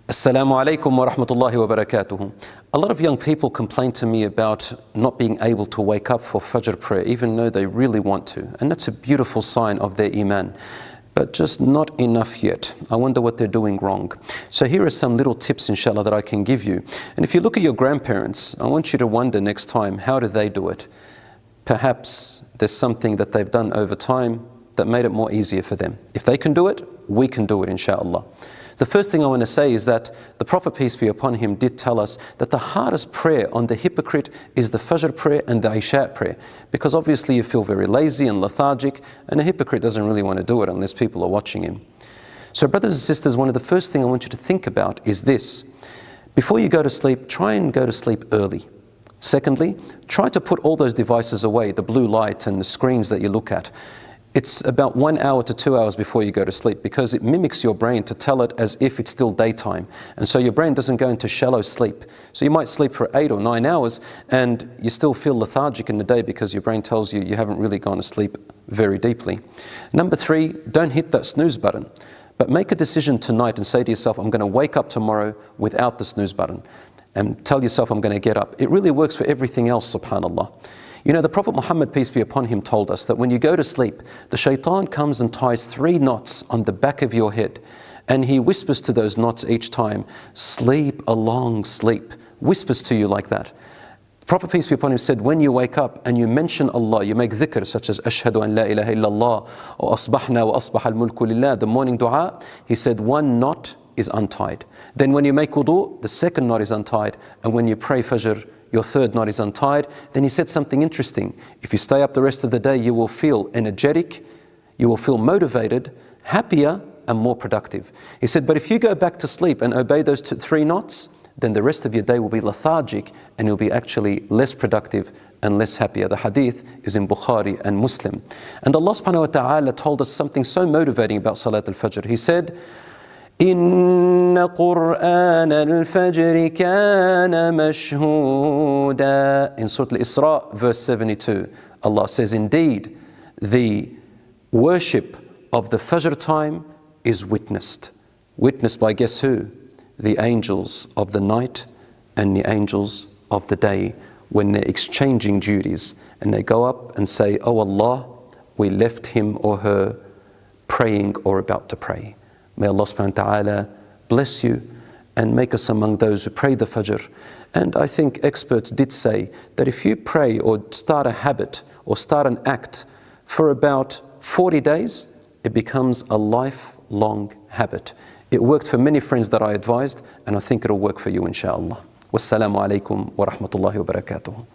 Assalamu alaikum wa rahmatullahi wa barakatuhu. A lot of young people complain to me about not being able to wake up for Fajr prayer, even though they really want to. And that's a beautiful sign of their iman, but just not enough yet. I wonder what they're doing wrong. So here are some little tips, inshallah, that I can give you. And if you look at your grandparents, I want you to wonder next time, how do they do it? Perhaps there's something that they've done over time that made it more easier for them. If they can do it, we can do it, inshallah. The first thing I want to say is that the Prophet, peace be upon him, did tell us that the hardest prayer on the hypocrite is the Fajr prayer and the Isha prayer, because obviously you feel very lazy and lethargic, and a hypocrite doesn't really want to do it unless people are watching him. So brothers and sisters, one of the first things I want you to think about is this. Before you go to sleep, try and go to sleep early. Secondly, try to put all those devices away, the blue light and the screens that you look at. It's about 1 hour to 2 hours before you go to sleep, because it mimics your brain to tell it as if it's still daytime. And so your brain doesn't go into shallow sleep. So you might sleep for 8 or 9 hours and you still feel lethargic in the day because your brain tells you you haven't really gone to sleep very deeply. Number 3, don't hit that snooze button. But make a decision tonight and say to yourself, I'm going to wake up tomorrow without the snooze button. And tell yourself, I'm going to get up. It really works for everything else, subhanAllah. You know, the Prophet Muhammad, peace be upon him, told us that when you go to sleep, the shaitan comes and ties 3 knots on the back of your head. And he whispers to those knots each time, sleep a long sleep. Whispers to you like that. The Prophet, peace be upon him, said, when you wake up and you mention Allah, you make dhikr such as Ashhadu an la ilaha illallah, or Asbahna wa asbaha al-mulku lillah, the morning dua, he said 1 knot is untied. Then when you make wudu, the 2nd knot is untied. And when you pray Fajr, your 3rd knot is untied. Then he said something interesting. If you stay up the rest of the day, you will feel energetic, you will feel motivated, happier, and more productive. He said, but if you go back to sleep and obey those 3 knots, then the rest of your day will be lethargic and you'll be actually less productive and less happier. The hadith is in Bukhari and Muslim. And Allah subhanahu wa ta'ala told us something so motivating about Salat al-Fajr. He said, إن قرآن الفجر كان مشهودا. In Surah Al-Isra, verse 72, Allah says, indeed, the worship of the Fajr time is witnessed. Witnessed by guess who? The angels of the night and the angels of the day, when they're exchanging duties. And they go up and say, oh Allah, we left him or her praying or about to pray. May Allah subhanahu wa ta'ala bless you and make us among those who pray the Fajr. And I think experts did say that if you pray or start a habit or start an act for about 40 days, it becomes a lifelong habit. It worked for many friends that I advised, and I think it'll work for you, inshallah. Wassalamu alaikum wa rahmatullahi wa barakatuh.